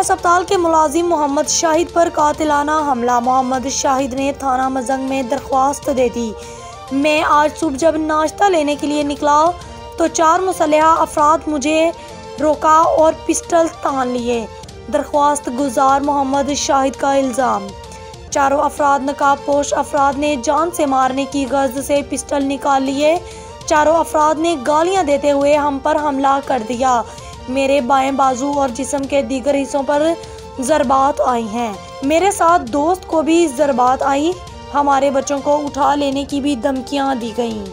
अस्पताल के मुलाजिम मोहम्मद शाहिद पर कातिलाना हमला। मोहम्मद शाहिद ने थाना मजंग में दरख्वास्त दे दी। मैं आज सुबह जब नाश्ता लेने के लिए निकला तो 4 मुसल्लह अफराद मुझे रोका और पिस्टल तान लिए। दरख्वास्त गुजार मोहम्मद शाहिद का इल्ज़ाम। चारों अफराद नकाबपोश अफराद ने जान से मारने की गर्ज से पिस्टल निकाल लिए। चारों अफराद ने गालियां देते हुए हम पर हमला कर दिया। मेरे बाएं बाजू और जिस्म के दीगर हिस्सों पर ज़रबात आई हैं। मेरे साथ दोस्त को भी ज़रबात आई। हमारे बच्चों को उठा लेने की भी धमकियां दी गईं।